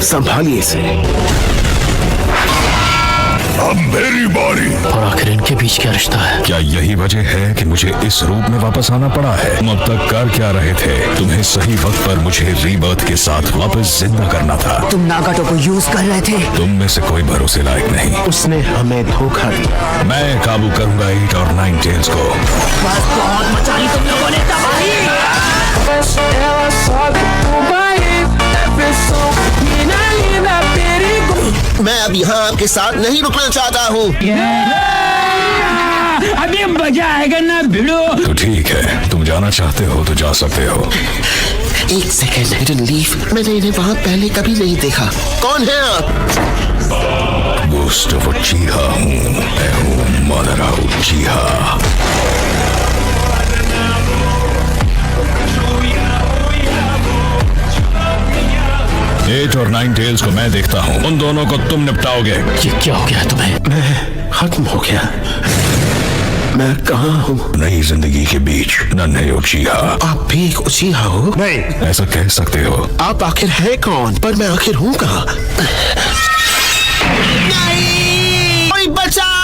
संभालिए इसे। अब मेरी बारी। और आखिर इनके बीच क्या रिश्ता है? क्या यही वजह है कि मुझे इस रूप में वापस आना पड़ा है? तुम अब तक कर क्या रहे थे? तुम्हें सही वक्त पर मुझे रीबर्थ के साथ वापस जिंदा करना था। तुम नागाटो को यूज कर रहे थे। तुम में से कोई भरोसे लायक नहीं। उसने हमें धोखा दिया। मैं काबू करूंगा 8 और 9 टेल्स को। बस बहुत मचा ली तुम लोगों ने तबाही। मैं अब यहाँ आपके साथ नहीं रुकना चाहता हूँ। अभी मजा आएगा ना भिड़ो। तो ठीक है, तुम जाना चाहते हो तो जा सकते हो। एक सेकेंड, हिडन लीफ, मैंने इन्हें वहाँ पहले कभी नहीं देखा। कौन है आप? गुस्टाव उचिहा हूँ। मैं हूँ मादारा उचिहा। 8 और 9 टेल्स को मैं देखता हूँ। उन दोनों को तुम निपटाओगे। ये क्या हो गया तुम्हें? मैं खत्म हो गया। मैं कहाँ हूँ? नई जिंदगी के बीच नन्हे उचिहा। आप भी एक उचिहा हो? नहीं, ऐसा कह सकते हो। आप आखिर है कौन? पर मैं आखिर हूँ कहाँ? नहीं! कोई बचाओ!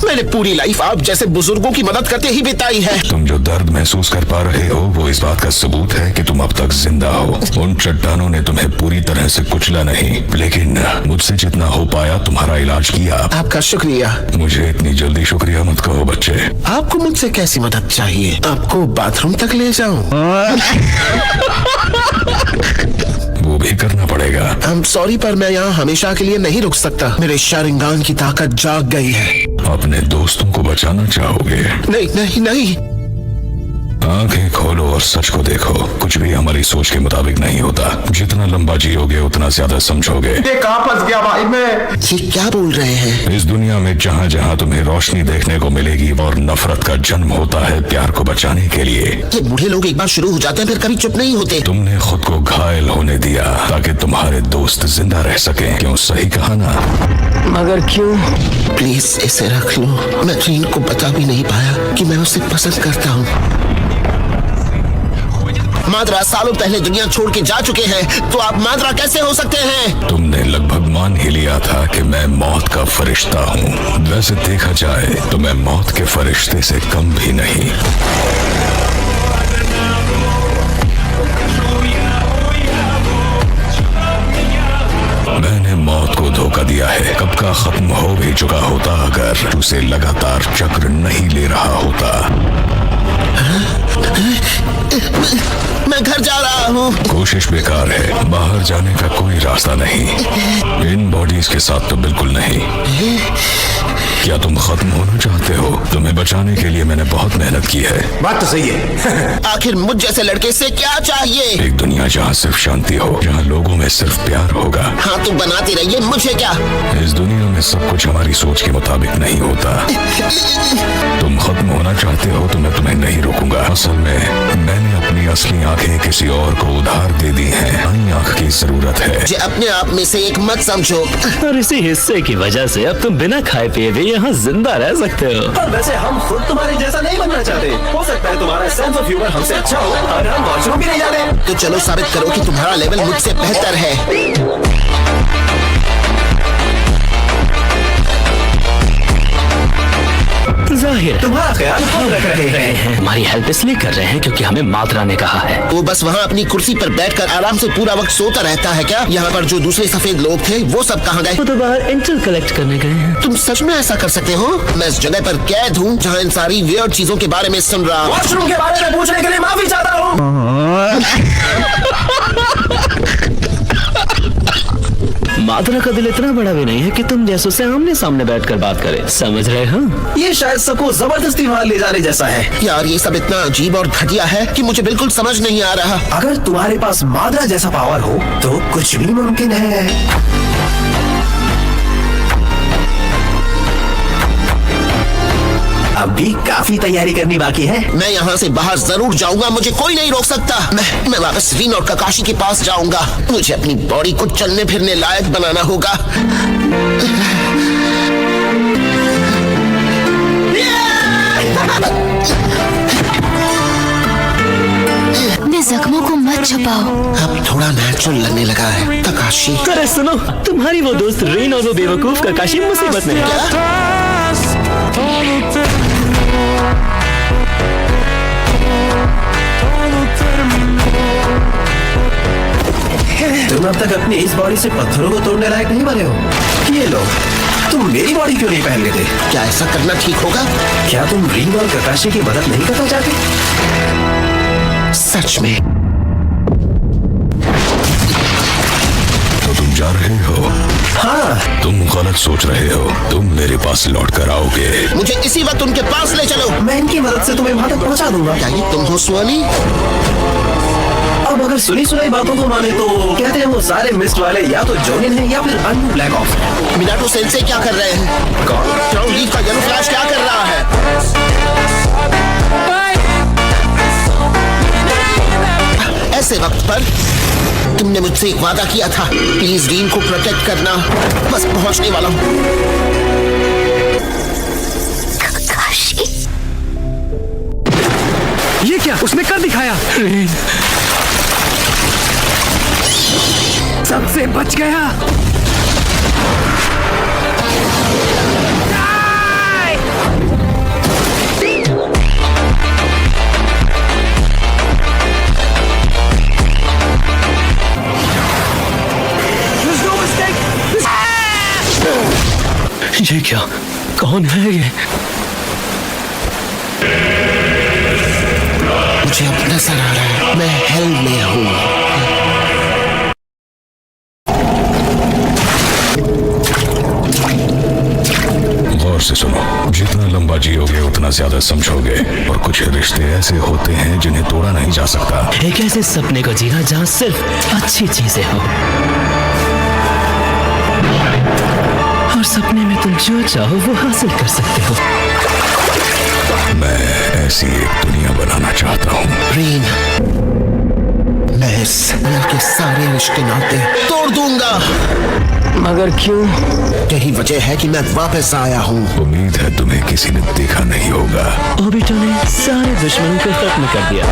मैंने पूरी लाइफ आप जैसे बुजुर्गों की मदद करते ही बिताई है। तुम जो दर्द महसूस कर पा रहे हो वो इस बात का सबूत है कि तुम अब तक जिंदा हो। उन चट्टानों ने तुम्हें पूरी तरह से कुचला नहीं, लेकिन मुझसे जितना हो पाया तुम्हारा इलाज किया। आपका शुक्रिया। मुझे इतनी जल्दी शुक्रिया मत कहो बच्चे। आपको मुझसे कैसी मदद चाहिए? आपको बाथरूम तक ले जाऊं? वो भी करना पड़ेगा। I'm sorry, पर मैं यहाँ हमेशा के लिए नहीं रुक सकता। मेरे शारिंगान की ताकत जाग गई है। अपने दोस्तों को बचाना चाहोगे? नहीं नहीं नहीं। आंखें खोलो और सच को देखो। कुछ भी हमारी सोच के मुताबिक नहीं होता। जितना लंबा जियोगे उतना ज्यादा समझोगे। ये कहाँ फंस गया भाई मैं? ये क्या बोल रहे हैं? इस दुनिया में जहाँ जहाँ तुम्हें रोशनी देखने को मिलेगी और नफरत का जन्म होता है प्यार को बचाने के लिए। ये बूढ़े लोग एक बार शुरू हो जाते हैं फिर कभी चुप नहीं होते। तुमने खुद को घायल होने दिया ताकि तुम्हारे दोस्त जिंदा रह सके। क्यों, सही कहा ना? मगर क्यों? प्लीज इसे रख लो। मैं ट्रेन को बता भी नहीं पाया कि मैं उसे पसंद करता हूँ। माद्रा सालों पहले दुनिया छोड़ के जा चुके हैं, तो आप माद्रा कैसे हो सकते हैं? तुमने लगभग मान ही लिया था कि मैं मौत का फरिश्ता हूँ। वैसे देखा जाए तो मैं मौत के फरिश्ते से कम भी नहीं। मैंने मौत को धोखा दिया है। कब का खत्म हो भी चुका होता अगर उसे लगातार चक्र नहीं ले रहा होता। मैं घर जा रहा हूँ। कोशिश बेकार है। बाहर जाने का कोई रास्ता नहीं। इन बॉडीज के साथ तो बिल्कुल नहीं। क्या तुम खत्म होना चाहते हो? तुम्हें बचाने के लिए मैंने बहुत मेहनत की है। बात तो सही है। आखिर मुझ जैसे लड़के से क्या चाहिए? एक दुनिया जहाँ सिर्फ शांति हो, जहाँ लोगों में सिर्फ प्यार होगा। हाँ तो बनाते रहिए, मुझे क्या? इस दुनिया में सब कुछ हमारी सोच के मुताबिक नहीं होता। तुम खत्म होना चाहते हो तो मैं तुम्हें नहीं रोकूंगा। असल में मैंने अपनी असली आंखें किसी और को उधार दे दी हैं। नई आंख की जरूरत है। मुझे अपने आप में से एक मत समझो। और इसी हिस्से की वजह से अब तुम बिना खाए पिए भी यहाँ जिंदा रह सकते हो। पर वैसे हम खुद तुम्हारे जैसा नहीं बनना चाहते। हो सकता है तुम्हारा सेंस ऑफ ह्यूमर हमसे अच्छा हो और हम वॉशरूम भी नहीं जाते। तो चलो साबित करो कि तुम्हारा लेवल मुझसे बेहतर है। जाहिर तुम्हारा ख्याल हम रख रहे हैं। हमारी हेल्प इसलिए कर रहे हैं क्योंकि हमें मात्रा ने कहा है। वो बस वहाँ अपनी कुर्सी पर बैठकर आराम से पूरा वक्त सोता रहता है क्या? यहाँ पर जो दूसरे सफेद लोग थे वो सब कहाँ गए? वो तो बाहर इंटेल कलेक्ट करने गए हैं। तुम सच में ऐसा कर सकते हो? मैं इस जगह पर कैद हूँ जहाँ इन सारी वियर्ड चीजों के बारे में सुन रहा हूँ। वॉशरूम के बारे में पूछने के लिए माफी चाहता हूँ। मात्रा का दिल इतना बड़ा भी नहीं है कि तुम जैसों से आमने सामने बैठकर बात करे। समझ रहे हो? ये शायद सबको जबरदस्ती वहाँ ले जाने जैसा है। यार ये सब इतना अजीब और घटिया है कि मुझे बिल्कुल समझ नहीं आ रहा। अगर तुम्हारे पास माद्रा जैसा पावर हो तो कुछ भी मुमकिन है। अब भी काफी तैयारी करनी बाकी है। मैं यहाँ से बाहर जरूर जाऊंगा, मुझे कोई नहीं रोक सकता। मैं वापस रीन और काकाशी के पास जाऊंगा। मुझे अपनी बॉडी को चलने फिरने लायक बनाना होगा। अपने जख्मों को मत छुपाओ। अब थोड़ा नेचुरल लगने लगा है तकाशी। अरे सुनो, तुम्हारी वो दोस्त रीन और वो बेवकूफ काकाशी मुसीबत में है। तुम अब तक अपनी इस बॉडी से पत्थरों को तोड़ने लायक नहीं बने हो। ये लो, तुम मेरी बॉडी क्यों नहीं पहन लेते? क्या ऐसा करना ठीक होगा? क्या तुम रीन और ककाशी की मदद नहीं करना चाहते? सच में? तो तुम जा रहे हो? हाँ। तुम गलत सोच रहे हो। तुम मेरे पास लौट कर आओगे। मुझे इसी वक्त उनके पास ले चलो। मैं इनकी मदद से तुम्हें वहां तक पहुंचा दूंगा। क्या ये तुम हो सुअनी? अब अगर सुनी सुनाई बातों को माने तो कहते हैं वो सारे मिस्ट वाले या तो जोनिन है या फिर अन्य ब्लैक ऑप्स। मिनाटो सेंसे क्या कर रहे हैं? कौन? क्राउन लीफ का येलो फ्लैश क्या कर रहा है? ऐसे वक्त पर तुमने मुझसे एक वादा किया था, प्लीज रीन को प्रोटेक्ट करना। बस पहुंचने वाला हूँ। ये क्या उसने कर दिखाया? सबसे बच गया। ये क्या? कौन है ये? मुझे अब नजर आ रहा है, मैं हेल में हूँ। गौर से सुनो, जितना लंबा जियोगे उतना ज्यादा समझोगे। और कुछ रिश्ते ऐसे होते हैं जिन्हें तोड़ा नहीं जा सकता। एक ऐसे सपने को जीना जहाँ सिर्फ अच्छी चीजें हो, और सपने में तुम जो चाहो वो हासिल कर सकते हो। मैं ऐसी एक दुनिया बनाना चाहता हूँ। रीन, मैं इस दुनिया के सारे रिश्ते नाते तोड़ दूंगा। मगर क्यों? यही वजह है कि मैं वापस आया हूँ। उम्मीद है तुम्हें किसी ने देखा नहीं होगा। ओबिटो ने सारे दुश्मनों को खत्म कर दिया।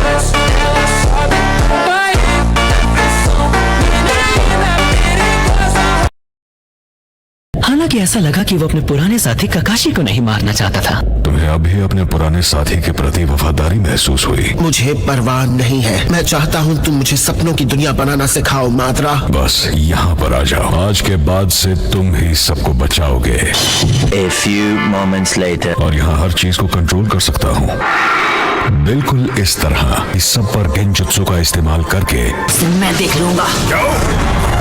हालांकि ऐसा लगा कि वो अपने पुराने साथी ककाशी को नहीं मारना चाहता था। तुम्हें अभी अपने पुराने साथी के प्रति वफादारी महसूस हुई। मुझे परवाह नहीं है। मैं चाहता हूँ तुम मुझे सपनों की दुनिया बनाना सिखाओ माद्रा। बस यहाँ पर आ जाओ। आज के बाद से तुम ही सबको बचाओगे। A few moments later. और यहाँ हर चीज को कंट्रोल कर सकता हूँ, बिल्कुल इस तरह। इस सब पर गेंजुत्सु का इस्तेमाल करके मैं देख लूंगा।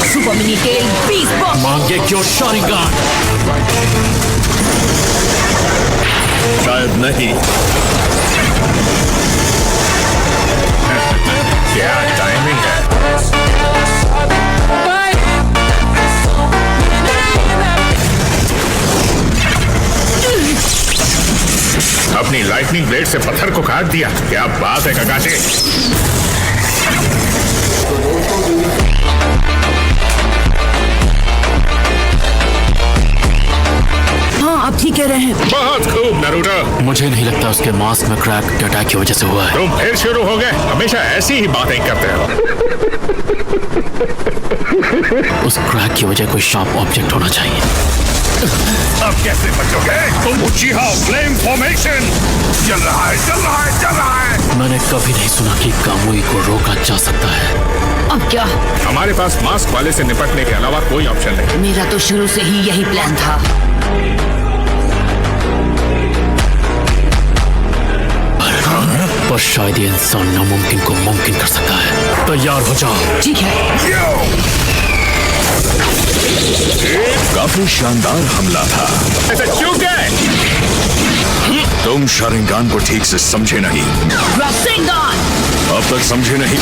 सुपर मिनी टेल बीस बॉक्स। मांगे क्यों शॉरिंगन? शायद नहीं। क्या टाइमिंग है। अपनी लाइटनिंग ब्लेड से पत्थर को काट दिया। क्या बात है ककाशी। हाँ, आप ठीक कह रहे हैं। बहुत खूब नारुतो। मुझे नहीं लगता उसके मास्क में क्रैक के अटैक की वजह से हुआ है। तुम फिर शुरू हो गए। हमेशा ऐसी ही बातें करते हो। उस क्रैक की वजह कोई शार्प ऑब्जेक्ट होना चाहिए। अब कैसे बचोगे तुम? उचिहा फ्लेम फॉर्मेशन चल रहा है, चल रहा है, चल रहा है। मैंने कभी नहीं सुना कि कामुई को रोका जा सकता है। अब क्या? हमारे पास मास्क वाले से निपटने के अलावा कोई ऑप्शन नहीं। मेरा तो शुरू से ही यही प्लान था। पर शायद ये इंसान नामुमकिन को मुमकिन कर सकता है। तैयार हो जाओ। ठीक है। काफी शानदार हमला था। ऐसा क्यों गए? तुम शारिंगान को ठीक से समझे नहीं। रॉसिंगन! अब तक समझे नहीं।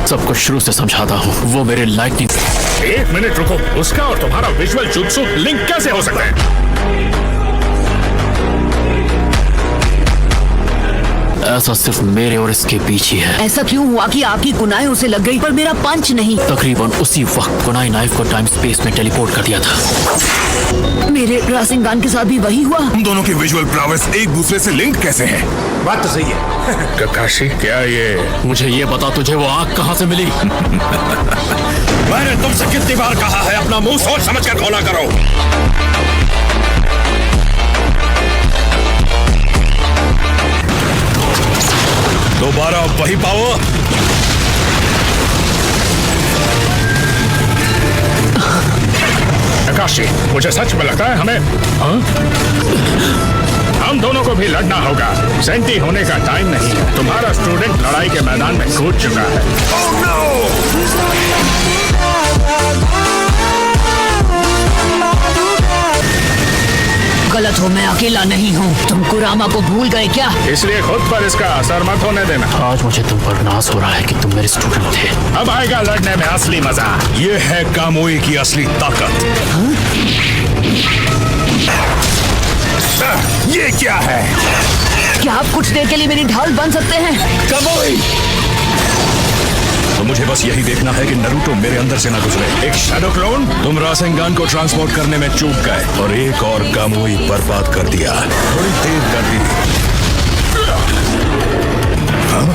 सब कुछ शुरू से समझाता हूँ। वो मेरे लाइटनिंग। एक मिनट रुको। उसका और तुम्हारा विजुअल जुत्सु लिंक कैसे हो सकता है? ऐसा सिर्फ मेरे और इसके बीच ही है। ऐसा क्यों हुआ कि आपकी कुनाई उसे लग गई पर मेरा पंच नहीं? तकरीबन उसी वक्त कुनाई नाइफ को टाइम स्पेस में टेलीपोर्ट कर दिया था। मेरे रासिंगान के साथ भी वही हुआ। तुम दोनों की विजुअल प्रावेस एक दूसरे से लिंक कैसे है? बात तो सही है। ककाशी, क्या ये? मुझे ये बता, तुझे वो आग कहाँ से मिली? मैंने तुमसे कितनी बार कहा है अपना मुंह सोच समझ कर खोला करो। दोबारा वही पाओ। आकाशी, मुझे सच में लगता है हमें हम दोनों को भी लड़ना होगा। सेंटी होने का टाइम नहीं है। तुम्हारा स्टूडेंट लड़ाई के मैदान में कूद चुका है। Oh, no! गलत हो, मैं अकेला नहीं हूँ। तुम कुरामा को भूल गए क्या? इसलिए खुद पर इसका असर मत होने देना। आज मुझे तुम पर नाज हो रहा है कि तुम मेरे स्टूडेंट थे। अब आएगा लड़ने में असली मजा। ये है कामोई की असली ताकत। ये क्या है? क्या आप कुछ देर के लिए मेरी ढाल बन सकते हैं? कामोई! तो मुझे बस यही देखना है कि नरूटो मेरे अंदर से ना गुजरे। एक शैडो क्लोन, तुम रासेंगान को ट्रांसपोर्ट करने में चूक गए और एक और कामोई बर्बाद कर दिया। थोड़ी देर कर दी। हाँ?